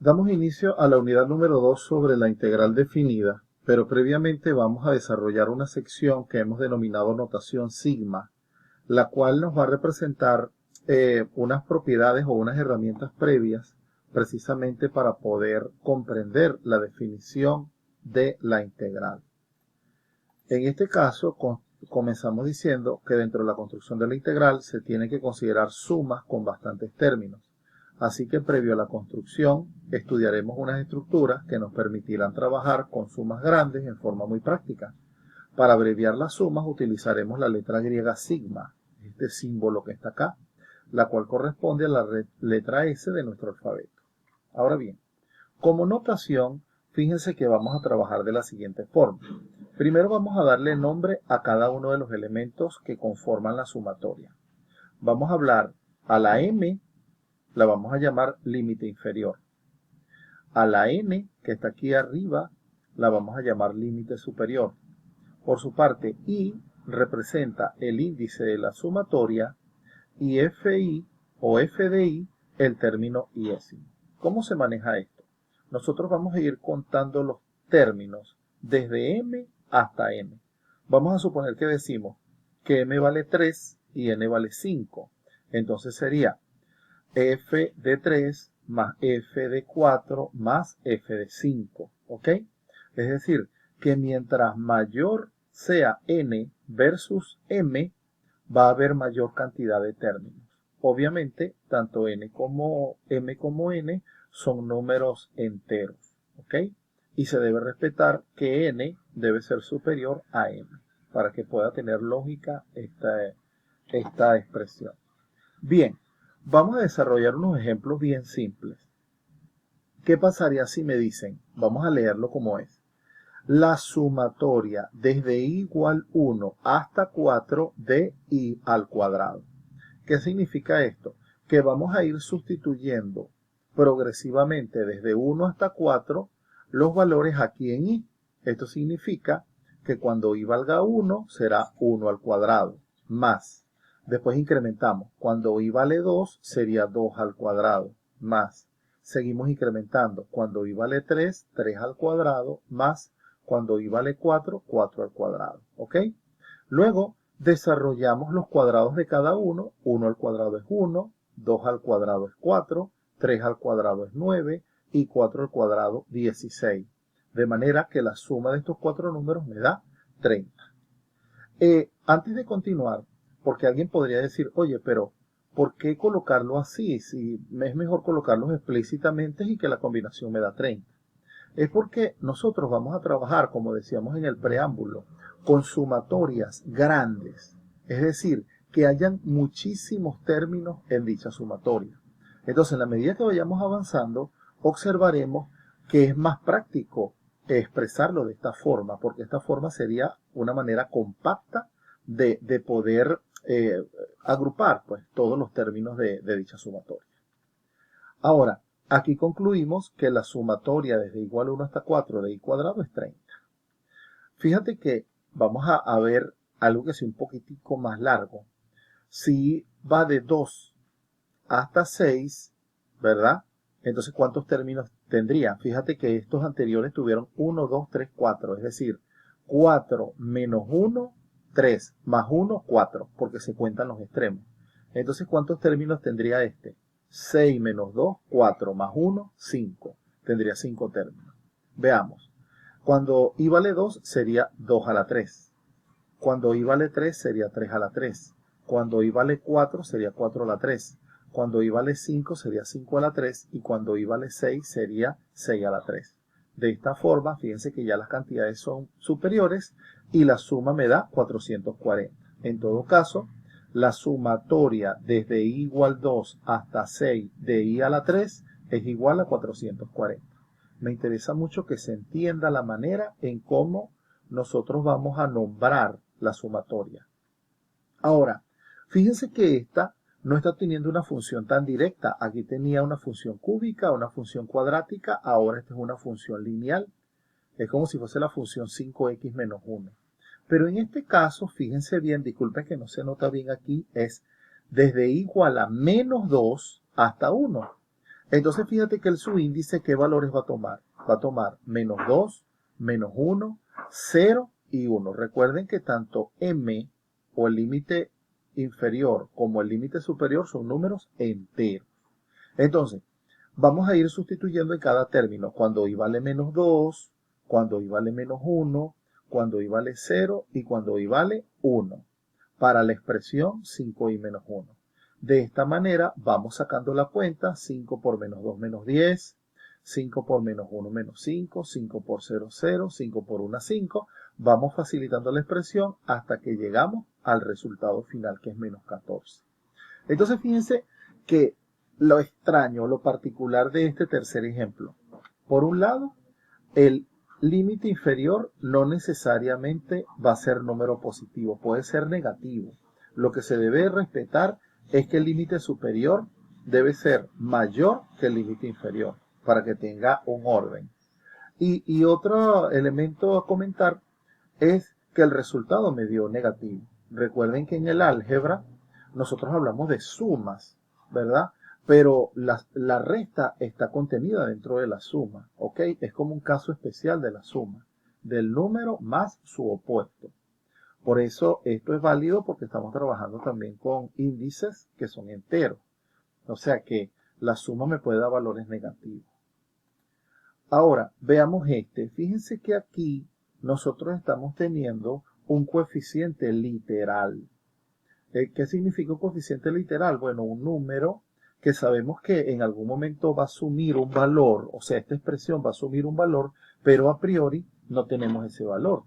Damos inicio a la unidad número 2 sobre la integral definida, pero previamente vamos a desarrollar una sección que hemos denominado notación sigma, la cual nos va a representar unas propiedades o unas herramientas previas precisamente para poder comprender la definición de la integral. En este caso, comenzamos diciendo que dentro de la construcción de la integral se tiene que considerar sumas con bastantes términos. Así que previo a la construcción estudiaremos unas estructuras que nos permitirán trabajar con sumas grandes en forma muy práctica. Para abreviar las sumas utilizaremos la letra griega sigma, este símbolo que está acá, la cual corresponde a la letra S de nuestro alfabeto. Ahora bien, como notación, fíjense que vamos a trabajar de la siguiente forma. Primero vamos a darle nombre a cada uno de los elementos que conforman la sumatoria. Vamos a hablar a la M, la vamos a llamar límite inferior. A la N, que está aquí arriba, la vamos a llamar límite superior. Por su parte, I representa el índice de la sumatoria y FI o FDI el término iésimo. ¿Cómo se maneja esto? Nosotros vamos a ir contando los términos desde M hasta N. Vamos a suponer que decimos que M vale 3 y N vale 5. Entonces sería F de 3 más F de 4 más F de 5. ¿Ok? Es decir, que mientras mayor sea N versus M, va a haber mayor cantidad de términos. Obviamente, tanto M como N son números enteros, ¿ok? Y se debe respetar que N debe ser superior a M, para que pueda tener lógica esta expresión. Bien, vamos a desarrollar unos ejemplos bien simples. ¿Qué pasaría si me dicen? Vamos a leerlo como es. La sumatoria desde i igual 1 hasta 4 de i al cuadrado. ¿Qué significa esto? Que vamos a ir sustituyendo progresivamente desde 1 hasta 4 los valores aquí en i. Esto significa que cuando i valga 1 será 1 al cuadrado más. Después incrementamos. Cuando i vale 2 sería 2 al cuadrado más. Seguimos incrementando. Cuando i vale 3, 3 al cuadrado más. Cuando i vale 4, 4 al cuadrado. ¿Ok? Luego desarrollamos los cuadrados de cada uno. 1 al cuadrado es 1, 2 al cuadrado es 4, 3 al cuadrado es 9 y 4 al cuadrado 16. De manera que la suma de estos cuatro números me da 30. Antes de continuar, porque alguien podría decir, oye, pero ¿por qué colocarlo así? Si es mejor colocarlos explícitamente y que la combinación me da 30. Es porque nosotros vamos a trabajar, como decíamos en el preámbulo, con sumatorias grandes. Es decir, que hayan muchísimos términos en dicha sumatoria. Entonces, en la medida que vayamos avanzando, observaremos que es más práctico expresarlo de esta forma, porque esta forma sería una manera compacta de poder agrupar pues, todos los términos de dicha sumatoria. Ahora, aquí concluimos que la sumatoria desde igual 1 hasta 4 de i cuadrado es 30. Fíjate que vamos a ver algo que sea un poquitico más largo. Si va de 2 hasta 6, ¿verdad? Entonces, ¿cuántos términos tendría? Fíjate que estos anteriores tuvieron 1, 2, 3, 4. Es decir, 4 menos 1, 3, más 1, 4, porque se cuentan los extremos. Entonces, ¿cuántos términos tendría este? 6 menos 2, 4, más 1, 5. Tendría 5 términos. Veamos. Cuando i vale 2 sería 2 a la 3. Cuando i vale 3 sería 3 a la 3. Cuando i vale 4 sería 4 a la 3. Cuando i vale 5 sería 5 a la 3. Y cuando i vale 6 sería 6 a la 3. De esta forma, fíjense que ya las cantidades son superiores y la suma me da 440. En todo caso, la sumatoria desde i igual 2 hasta 6 de i a la 3 es igual a 440. Me interesa mucho que se entienda la manera en cómo nosotros vamos a nombrar la sumatoria. Ahora, fíjense que esta no está teniendo una función tan directa. Aquí tenía una función cúbica, una función cuadrática, ahora esta es una función lineal. Es como si fuese la función 5x menos 1. Pero en este caso, fíjense bien, disculpen que no se nota bien aquí, es desde igual a menos 2 hasta 1. Entonces fíjate que el subíndice, ¿qué valores va a tomar? Va a tomar menos 2, menos 1, 0 y 1. Recuerden que tanto m o el límite inferior como el límite superior son números enteros. Entonces, vamos a ir sustituyendo en cada término. Cuando i vale menos 2, cuando i vale menos 1, cuando i vale 0 y cuando i vale 1. Para la expresión 5i menos 1. De esta manera vamos sacando la cuenta. 5 por menos 2 menos 10, 5 por menos 1 menos 5, 5 por 0 0, 5 por 1 5. Vamos facilitando la expresión hasta que llegamos al resultado final, que es menos 14. Entonces fíjense que lo extraño, lo particular de este tercer ejemplo. Por un lado, el límite inferior no necesariamente va a ser número positivo, puede ser negativo. Lo que se debe respetar es que el límite superior debe ser mayor que el límite inferior para que tenga un orden. Y otro elemento a comentar es que el resultado me dio negativo. Recuerden que en el álgebra nosotros hablamos de sumas, ¿verdad? Pero la resta está contenida dentro de la suma, ¿ok? Es como un caso especial de la suma, del número más su opuesto. Por eso esto es válido porque estamos trabajando también con índices que son enteros. O sea que la suma me puede dar valores negativos. Ahora, veamos este. Fíjense que aquí nosotros estamos teniendo un coeficiente literal. ¿Qué significa un coeficiente literal? Bueno, un número que sabemos que en algún momento va a asumir un valor, o sea, esta expresión va a asumir un valor, pero a priori no tenemos ese valor.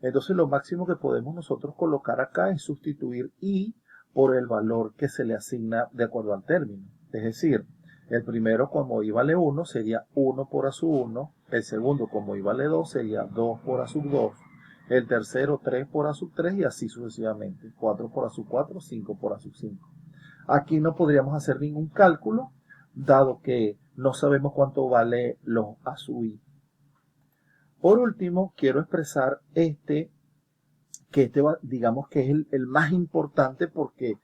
Entonces lo máximo que podemos nosotros colocar acá es sustituir i por el valor que se le asigna de acuerdo al término. Es decir, el primero como i vale 1 sería 1 por a sub 1, el segundo como i vale 2 sería 2 por a sub 2, el tercero 3 por a sub 3 y así sucesivamente, 4 por a sub 4, 5 por a sub 5. Aquí no podríamos hacer ningún cálculo, dado que no sabemos cuánto vale los a sub i. Por último, quiero expresar digamos que es el más importante porque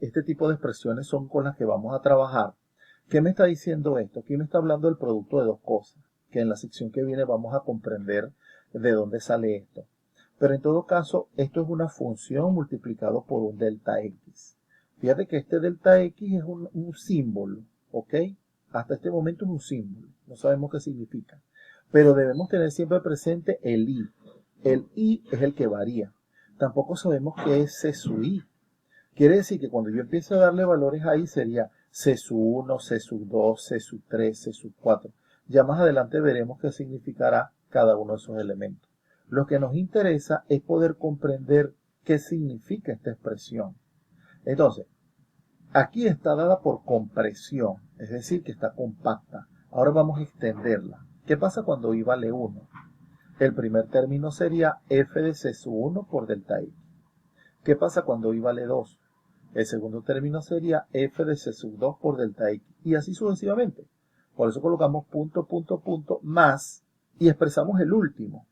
este tipo de expresiones son con las que vamos a trabajar. ¿Qué me está diciendo esto? Aquí me está hablando del producto de dos cosas, que en la sección que viene vamos a comprender de dónde sale esto. Pero en todo caso, esto es una función multiplicado por un delta x. Fíjate que este delta x es un símbolo, ¿ok? Hasta este momento es un símbolo, no sabemos qué significa. Pero debemos tener siempre presente el i. El i es el que varía. Tampoco sabemos qué es c sub i. Quiere decir que cuando yo empiece a darle valores ahí sería c sub 1, c sub 2, c sub 3, c sub 4. Ya más adelante veremos qué significará cada uno de esos elementos. Lo que nos interesa es poder comprender qué significa esta expresión. Entonces, aquí está dada por compresión, es decir, que está compacta. Ahora vamos a extenderla. ¿Qué pasa cuando i vale 1? El primer término sería f de c sub 1 por delta x. ¿Qué pasa cuando i vale 2? El segundo término sería f de c sub 2 por delta x. Y así sucesivamente. Por eso colocamos punto, punto, punto, más y expresamos el último.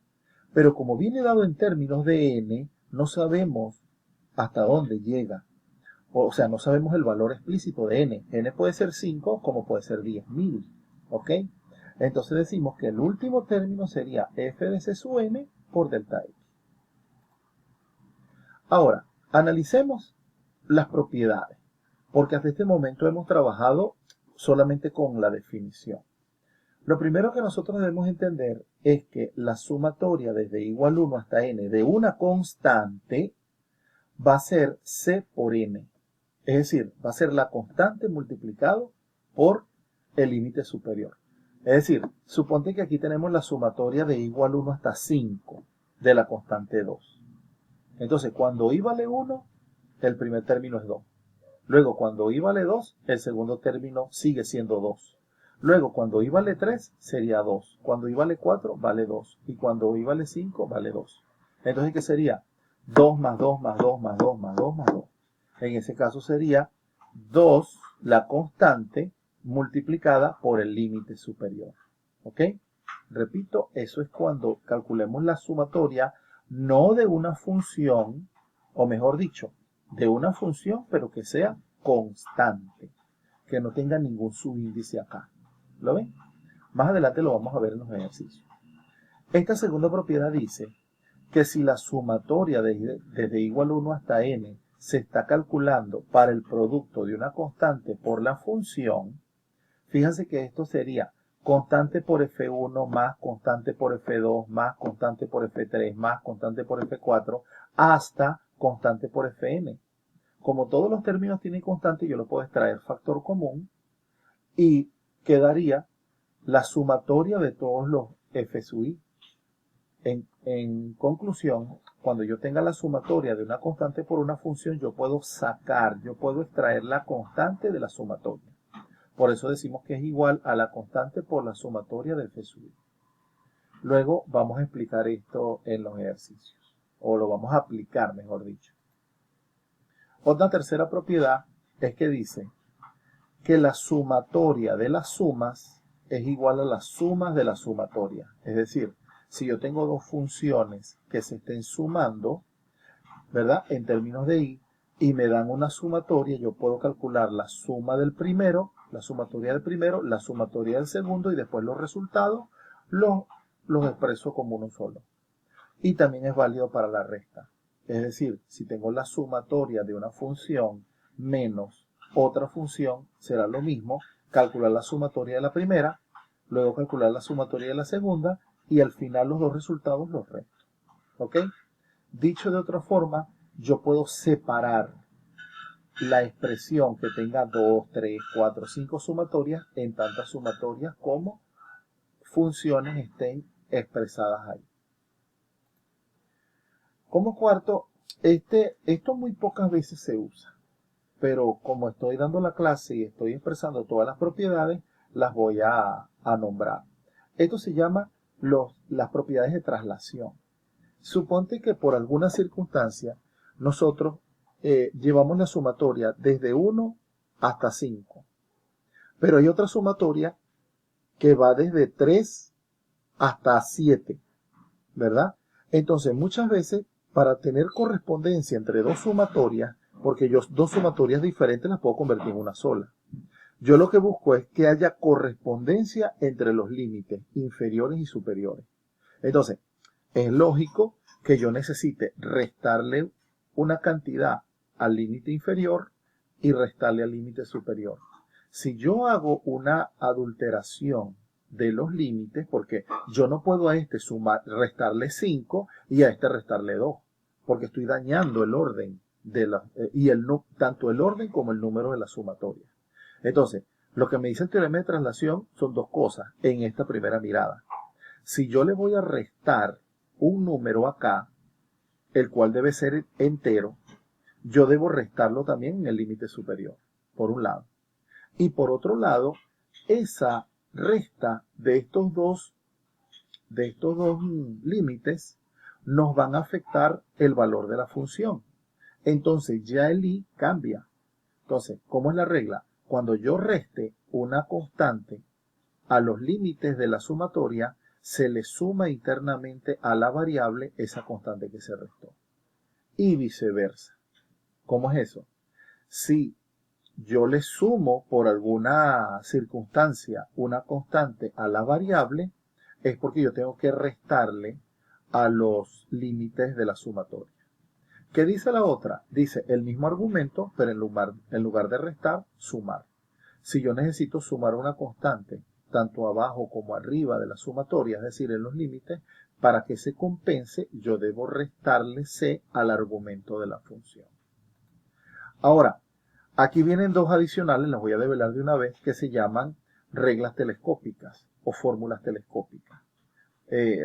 Pero como viene dado en términos de n, no sabemos hasta dónde llega. O sea, no sabemos el valor explícito de n. n puede ser 5 como puede ser 10.000. ¿Ok? Entonces decimos que el último término sería f de c sub n por delta x. Ahora, analicemos las propiedades, porque hasta este momento hemos trabajado solamente con la definición. Lo primero que nosotros debemos entender es que la sumatoria desde igual 1 hasta n de una constante va a ser c por n. Es decir, va a ser la constante multiplicado por el límite superior. Es decir, suponte que aquí tenemos la sumatoria de igual 1 hasta 5 de la constante 2. Entonces, cuando i vale 1, el primer término es 2. Luego, cuando i vale 2, el segundo término sigue siendo 2. Luego, cuando i vale 3, sería 2. Cuando i vale 4, vale 2. Y cuando i vale 5, vale 2. Entonces, ¿qué sería? 2 más 2 más 2 más 2 más 2 más 2. En ese caso sería 2, la constante, multiplicada por el límite superior. ¿Ok? Repito, eso es cuando calculemos la sumatoria no de una función, o mejor dicho, de una función pero que sea constante. que no tenga ningún subíndice acá. ¿Lo ven? Más adelante lo vamos a ver en los ejercicios. Esta segunda propiedad dice que si la sumatoria desde igual 1 hasta n se está calculando para el producto de una constante por la función, fíjense que esto sería constante por F1 más constante por F2 más constante por F3 más constante por F4 hasta constante por Fn. Como todos los términos tienen constante, yo lo puedo extraer factor común y quedaría la sumatoria de todos los F sub i. En conclusión, cuando yo tenga la sumatoria de una constante por una función, yo puedo extraer la constante de la sumatoria. Por eso decimos que es igual a la constante por la sumatoria del F sub i. Luego vamos a explicar esto en los ejercicios, o lo vamos a aplicar, mejor dicho. Otra tercera propiedad es que dice que la sumatoria de las sumas es igual a las sumas de la sumatoria. Es decir, si yo tengo dos funciones que se estén sumando, ¿verdad?, en términos de i, y me dan una sumatoria, yo puedo calcular la suma del primero, la sumatoria del primero, la sumatoria del segundo, y después los resultados los expreso como uno solo. Y también es válido para la resta. Es decir, si tengo la sumatoria de una función menos otra función, será lo mismo calcular la sumatoria de la primera, luego calcular la sumatoria de la segunda, y al final los dos resultados los resto. ¿Ok? Dicho de otra forma, yo puedo separar la expresión que tenga 2, 3, 4, 5 sumatorias en tantas sumatorias como funciones estén expresadas ahí. Como cuarto, esto muy pocas veces se usa, pero como estoy dando la clase y estoy expresando todas las propiedades, las voy a nombrar. Esto se llama las propiedades de traslación. Suponte que por alguna circunstancia nosotros llevamos la sumatoria desde 1 hasta 5, pero hay otra sumatoria que va desde 3 hasta 7, ¿verdad? Entonces muchas veces para tener correspondencia entre dos sumatorias, porque yo dos sumatorias diferentes las puedo convertir en una sola, yo lo que busco es que haya correspondencia entre los límites inferiores y superiores. Entonces, es lógico que yo necesite restarle una cantidad al límite inferior y restarle al límite superior. Si yo hago una adulteración de los límites, porque yo no puedo a este restarle 5 y a este restarle 2, porque estoy dañando el orden tanto el orden como el número de la sumatoria. Entonces, lo que me dice el teorema de traslación son dos cosas en esta primera mirada. Si yo le voy a restar un número acá, el cual debe ser entero, yo debo restarlo también en el límite superior, por un lado. Y por otro lado, esa resta de estos dos límites nos van a afectar el valor de la función. Entonces ya el i cambia. Entonces, ¿cómo es la regla? Cuando yo reste una constante a los límites de la sumatoria, se le suma internamente a la variable esa constante que se restó. Y viceversa. ¿Cómo es eso? Si yo le sumo por alguna circunstancia una constante a la variable, es porque yo tengo que restarle a los límites de la sumatoria. ¿Qué dice la otra? Dice el mismo argumento, pero en lugar de restar, sumar. Si yo necesito sumar una constante, tanto abajo como arriba de la sumatoria, es decir, en los límites, para que se compense, yo debo restarle c al argumento de la función. Ahora, aquí vienen dos adicionales, las voy a develar de una vez, que se llaman reglas telescópicas o fórmulas telescópicas.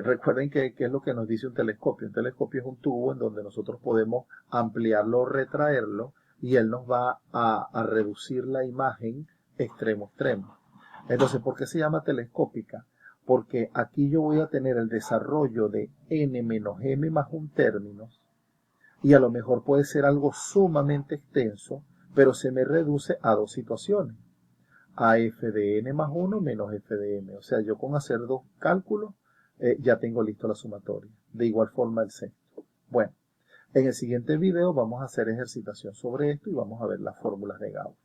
Recuerden qué es lo que nos dice un telescopio. Un telescopio es un tubo en donde nosotros podemos ampliarlo o retraerlo y él nos va a reducir la imagen extremo a extremo. Entonces, ¿por qué se llama telescópica? Porque aquí yo voy a tener el desarrollo de n menos m más un términos y a lo mejor puede ser algo sumamente extenso, pero se me reduce a dos situaciones. A f de n más 1 menos f de m. O sea, yo con hacer dos cálculos ya tengo listo la sumatoria. De igual forma el sexto. Bueno, en el siguiente video vamos a hacer ejercitación sobre esto y vamos a ver las fórmulas de Gauss.